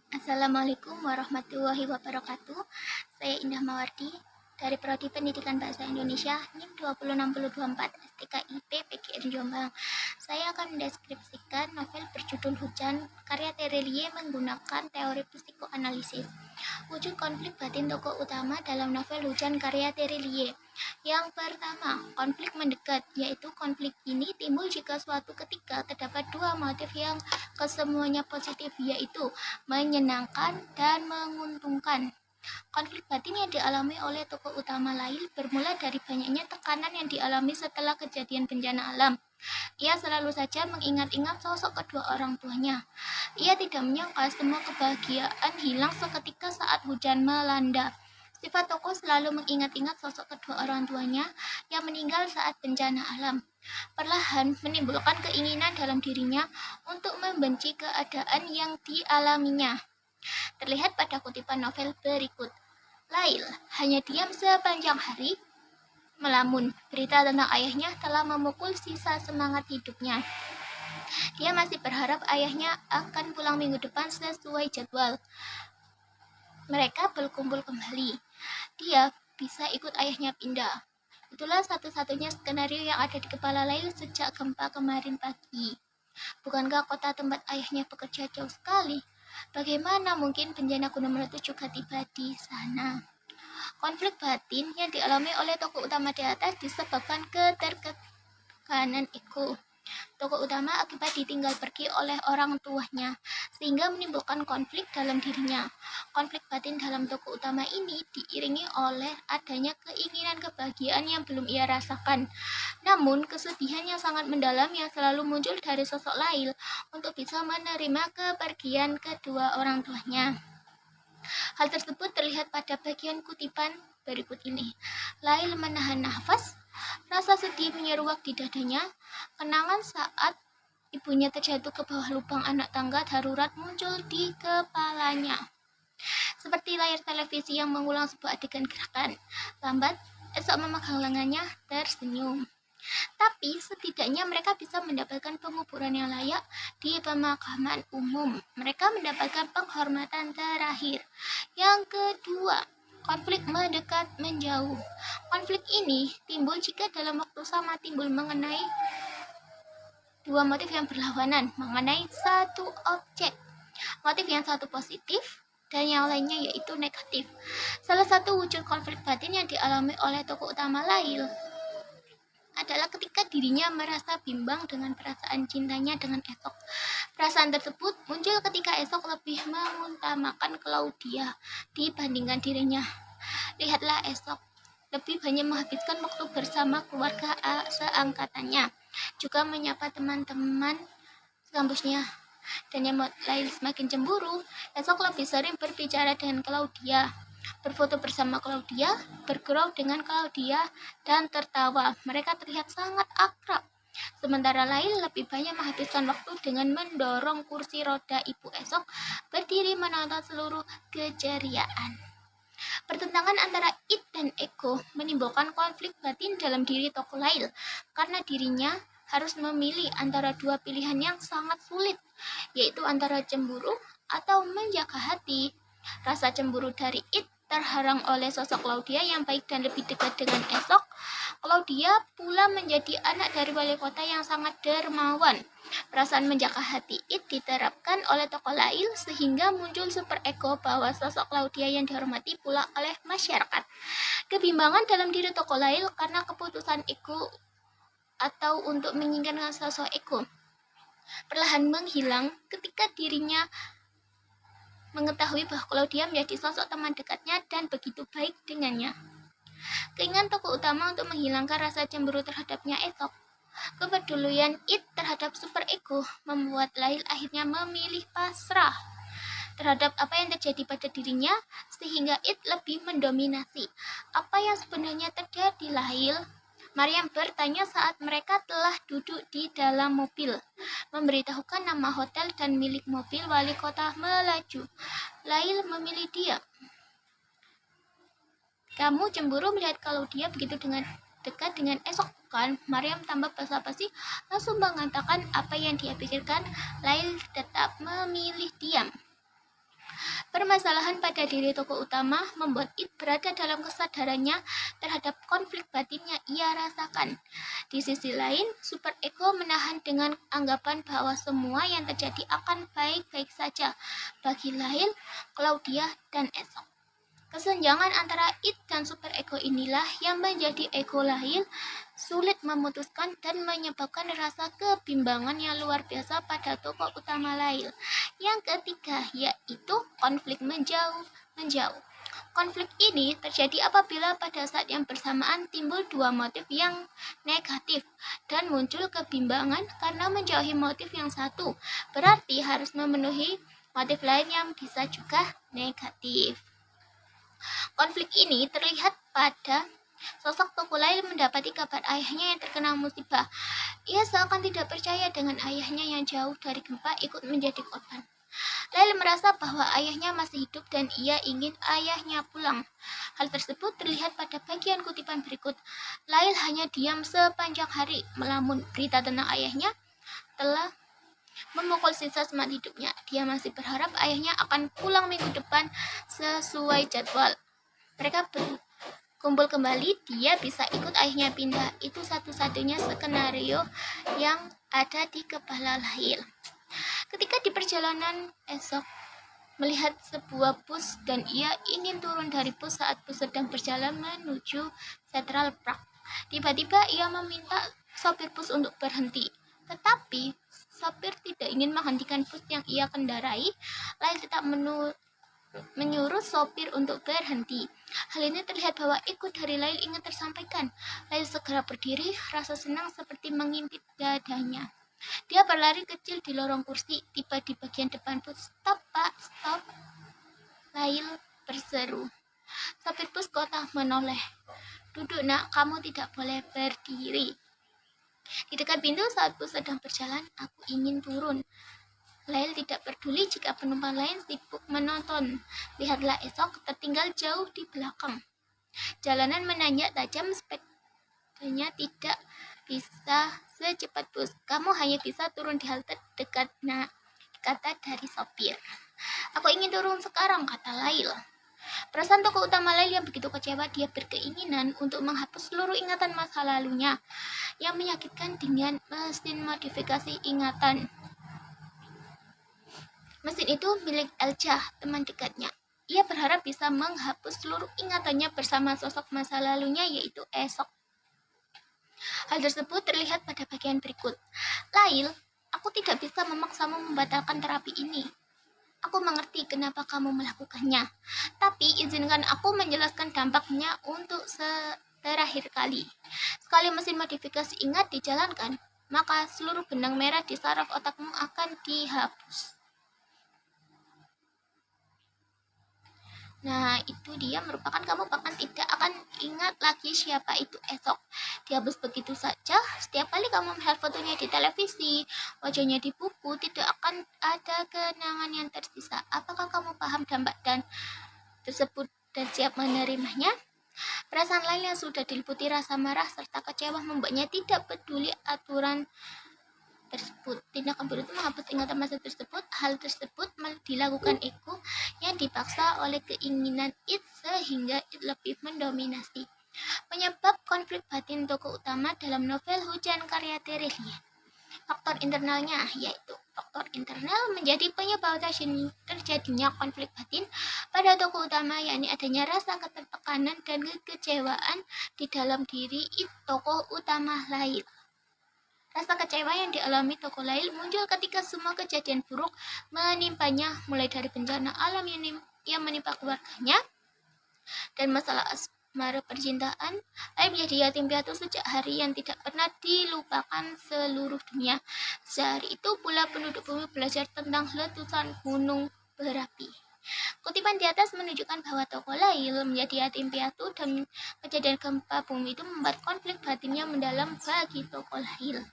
Assalamualaikum warahmatullahi wabarakatuh. Saya Indah Mawardi dari Prodi Pendidikan Bahasa Indonesia NIM 20624 STKIP PGRI Jombang. Saya akan mendeskripsikan novel berjudul Hujan karya Terelie menggunakan teori psikoanalisis. Wujud konflik batin tokoh utama dalam novel Hujan karya Terelie. Yang pertama, konflik mendekat, yaitu konflik ini timbul jika suatu ketika terdapat dua motif yang kesemuanya positif, yaitu menyenangkan dan menguntungkan. Konflik batin yang dialami oleh tokoh utama Lail bermula dari banyaknya tekanan yang dialami setelah kejadian bencana alam. Ia selalu saja mengingat-ingat sosok kedua orang tuanya. Ia tidak menyangka semua kebahagiaan hilang seketika saat hujan melanda. Sifat tokoh selalu mengingat-ingat sosok kedua orang tuanya yang meninggal saat bencana alam. Perlahan menimbulkan keinginan dalam dirinya untuk membenci keadaan yang dialaminya. Terlihat pada kutipan novel berikut. Lail hanya diam sepanjang hari, melamun. Berita tentang ayahnya telah memukul sisa semangat hidupnya. Dia masih berharap ayahnya akan pulang minggu depan sesuai jadwal. Mereka berkumpul kembali. Dia bisa ikut ayahnya pindah. Itulah satu-satunya skenario yang ada di kepala Lail sejak gempa kemarin pagi. Bukankah kota tempat ayahnya bekerja jauh sekali? Bagaimana mungkin bencana gunung meletus juga tiba di sana? Konflik batin yang dialami oleh tokoh utama di atas disebabkan ketertekanan ego. Tokoh utama akibat ditinggal pergi oleh orang tuanya, sehingga menimbulkan konflik dalam dirinya. Konflik batin dalam tokoh utama ini diiringi oleh adanya keinginan kebahagiaan yang belum ia rasakan. Namun, kesedihan yang sangat mendalam yang selalu muncul dari sosok Lail untuk bisa menerima kepergian kedua orang tuanya. Hal tersebut terlihat pada bagian kutipan berikut ini. Lail menahan nafas, rasa sedih menyeruak di dadanya, kenangan saat ibunya terjatuh ke bawah lubang anak tangga darurat muncul di kepalanya. Seperti layar televisi yang mengulang sebuah adegan gerakan. Lambat, esok memegang lengannya tersenyum. Tapi setidaknya mereka bisa mendapatkan penguburan yang layak di pemakaman umum. Mereka mendapatkan penghormatan terakhir. Yang kedua, konflik mendekat menjauh. Konflik ini timbul jika dalam waktu sama timbul mengenai dua motif yang berlawanan, mengenai satu objek. Motif yang satu positif dan yang lainnya yaitu negatif. Salah satu wujud konflik batin yang dialami oleh tokoh utama Lail adalah ketika dirinya merasa bimbang dengan perasaan cintanya dengan Esok. Perasaan tersebut muncul ketika Esok lebih mengutamakan Claudia dibandingkan dirinya. Lihatlah Esok lebih banyak menghabiskan waktu bersama keluarga seangkatannya, juga menyapa teman-teman kampusnya. Dan yang membuat Lail semakin cemburu, Esok lebih sering berbicara dengan Claudia, berfoto bersama Claudia, bergurau dengan Claudia, dan tertawa. Mereka terlihat sangat akrab. Sementara Lail lebih banyak menghabiskan waktu dengan mendorong kursi roda ibu Esok berdiri menonton seluruh kejeriaan. Pertentangan antara id dan ego menimbulkan konflik batin dalam diri tokoh Lail, karena dirinya harus memilih antara dua pilihan yang sangat sulit, yaitu antara cemburu atau menjaga hati. Rasa cemburu dari id terharang oleh sosok Claudia yang baik dan lebih dekat dengan Esok. Claudia pula menjadi anak dari wali kota yang sangat dermawan. Perasaan menjaga hati id diterapkan oleh tokoh Lail sehingga muncul super ego bahwa sosok Claudia yang dihormati pula oleh masyarakat. Kebimbangan dalam diri tokoh Lail karena keputusan ego atau untuk menyingkirkan sosok ego perlahan menghilang ketika dirinya mengetahui bahwa Claudia menjadi sosok teman dekatnya dan begitu baik dengannya. Keinginan tokoh utama untuk menghilangkan rasa cemburu terhadapnya Esok, kepedulian id terhadap super ego membuat Lail akhirnya memilih pasrah terhadap apa yang terjadi pada dirinya, sehingga id lebih mendominasi. Apa yang sebenarnya terjadi, Lail? Maryam bertanya saat mereka telah duduk di dalam mobil. Memberitahukan nama hotel dan milik mobil wali kota melaju. Lail memilih diam. Kamu cemburu melihat kalau dia begitu dekat dengan Esok, kan? Maryam tambah basa-basi langsung mengatakan apa yang dia pikirkan. Lail tetap memilih diam. Permasalahan pada diri tokoh utama membuat It berada dalam kesadarannya terhadap konflik batin yang ia rasakan. Di sisi lain, super ego menahan dengan anggapan bahwa semua yang terjadi akan baik-baik saja bagi Lyle, Claudia, dan Esok. Kesenjangan antara It dan super ego inilah yang menjadi ego Lyle sulit memutuskan dan menyebabkan rasa kebimbangan yang luar biasa pada tokoh utama Lyle. Yang ketiga, yaitu konflik menjauh. Konflik ini terjadi apabila pada saat yang bersamaan timbul dua motif yang negatif dan muncul kebimbangan karena menjauhi motif yang satu, berarti harus memenuhi motif lain yang bisa juga negatif. Konflik ini terlihat pada sosok tokoh Lyle mendapati kabar ayahnya yang terkena musibah. Ia seakan tidak percaya dengan ayahnya yang jauh dari gempa ikut menjadi korban. Lyle merasa bahwa ayahnya masih hidup dan ia ingin ayahnya pulang. Hal tersebut terlihat pada bagian kutipan berikut. Lyle hanya diam sepanjang hari, melamun berita tentang ayahnya telah memukul sisa semangat hidupnya. Dia masih berharap ayahnya akan pulang minggu depan sesuai jadwal. Mereka berkumpul kembali, dia bisa ikut ayahnya pindah. Itu satu-satunya skenario yang ada di kepala Lyle. Ketika di perjalanan Esok melihat sebuah bus dan ia ingin turun dari bus saat bus sedang berjalan menuju Central Park. Tiba-tiba ia meminta sopir bus untuk berhenti. Tetapi sopir tidak ingin menghentikan bus yang ia kendarai. Lyle tetap menyuruh sopir untuk berhenti. Hal ini terlihat bahwa ego dari Lyle ingin tersampaikan. Lyle segera berdiri, rasa senang seperti mengimpit dadanya. Dia berlari kecil di lorong kursi, tiba di bagian depan bus. "Stop, Pak, stop!" Lyle berseru. Sopir bus kota menoleh. "Duduk, Nak, kamu tidak boleh berdiri." Di dekat pintu saat bus sedang berjalan, "Aku ingin turun." Lyle tidak peduli jika penumpang lain sibuk menonton. Lihatlah Esok tertinggal jauh di belakang. Jalanan menanjak tajam, sepedanya tidak bisa secepat bus. "Kamu hanya bisa turun di halte dekat, Nak," kata dari sopir. "Aku ingin turun sekarang," kata Lyle. Perasaan tokoh utama Lyle yang begitu kecewa, dia berkeinginan untuk menghapus seluruh ingatan masa lalunya yang menyakitkan dengan mesin modifikasi ingatan. Mesin itu milik Elcha, teman dekatnya. Ia berharap bisa menghapus seluruh ingatannya bersama sosok masa lalunya, yaitu Esok. Hal tersebut terlihat pada bagian berikut. "Lyle, aku tidak bisa memaksamu membatalkan terapi ini. Aku mengerti kenapa kamu melakukannya. Tapi izinkan aku menjelaskan dampaknya untuk terakhir kali. Sekali mesin modifikasi ingat dijalankan, maka seluruh benang merah di saraf otakmu akan dihapus." Nah, itu dia merupakan kamu bahkan tidak akan ingat lagi siapa itu Esok. Dihapus begitu saja. Setiap kali kamu melihat fotonya di televisi, wajahnya di buku, tidak akan ada kenangan yang tersisa. Apakah kamu paham dampak dan tersebut dan siap menerimanya? Perasaan Lyle yang sudah diliputi rasa marah serta kecewa membuatnya tidak peduli aturan tersebut. Tindakan bodoh itu menghapus ingatan masa tersebut. Hal tersebut dilakukan ego yang dipaksa oleh keinginan It sehingga It lebih mendominasi. Penyebab konflik batin tokoh utama dalam novel Hujan karya Terelia. Faktor internalnya, yaitu faktor internal menjadi penyebab terjadinya konflik batin pada tokoh utama, yakni adanya rasa ketertekanan dan kekecewaan di dalam diri tokoh utama Lyle. Rasa kecewa yang dialami tokoh Lyle muncul ketika semua kejadian buruk menimpanya, mulai dari bencana alam yang menimpa keluarganya dan masalah asmara percintaan. Lyle menjadi yatim piatu sejak hari yang tidak pernah dilupakan seluruh dunia. Sehari itu pula penduduk bumi belajar tentang letusan gunung berapi. Kutipan di atas menunjukkan bahwa tokoh Lyle menjadi yatim piatu dan kejadian gempa bumi itu membuat konflik batinnya mendalam bagi tokoh Lyle.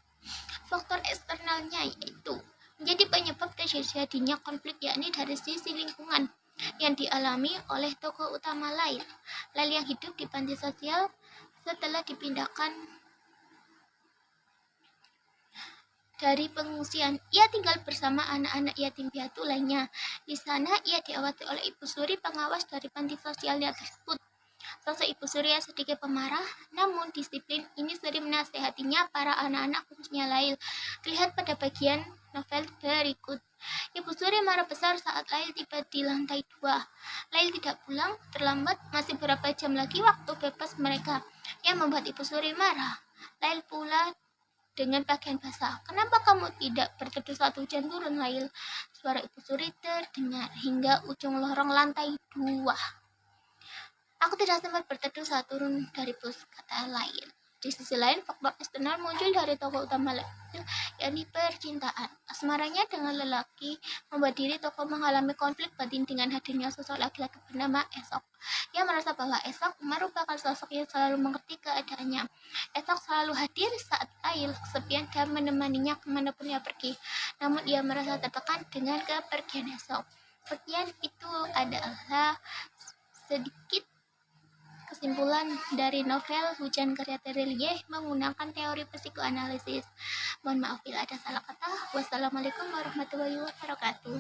Faktor eksternalnya yaitu menjadi penyebab terjadinya konflik, yakni dari sisi lingkungan yang dialami oleh tokoh utama Lyle. Lyle yang hidup di panti sosial setelah dipindahkan dari pengungsian. Ia tinggal bersama anak-anak yatim piatu lainnya. Di sana ia diawasi oleh Ibu Suri, pengawas dari panti sosialnya tersebut. Sosok Ibu Surya sedikit pemarah, namun disiplin. Ini sering menasehatinya para anak-anak khususnya Lail. Terlihat pada bagian novel berikut. Ibu Surya marah besar saat Lail tiba di lantai 2. Lail tidak pulang, terlambat, masih beberapa jam lagi waktu bebas mereka. Yang membuat Ibu Surya marah. Lail pula dengan pakaian basah. Kenapa kamu tidak berteduh saat hujan turun, Lail? Suara Ibu Suri terdengar hingga ujung lorong lantai 2. Aku tidak sempat berteduh saat turun dari bus, kata Lail. Di sisi lain, faktor eksternal muncul dari tokoh utama Lail, yakni percintaan. Asmaranya dengan lelaki membuat diri tokoh mengalami konflik batin dengan hadirnya sosok laki-laki bernama Esok. Ia merasa bahwa Esok merupakan sosok yang selalu mengerti keadaannya. Esok selalu hadir saat Lail kesepian dan menemaninya kemanapun ia pergi. Namun ia merasa tertekan dengan kepergian Esok. Sekian itu adalah sedikit kesimpulan dari novel Hujan karya Terelie menggunakan teori psikoanalisis. Mohon maaf bila ada salah kata. Wassalamualaikum warahmatullahi wabarakatuh.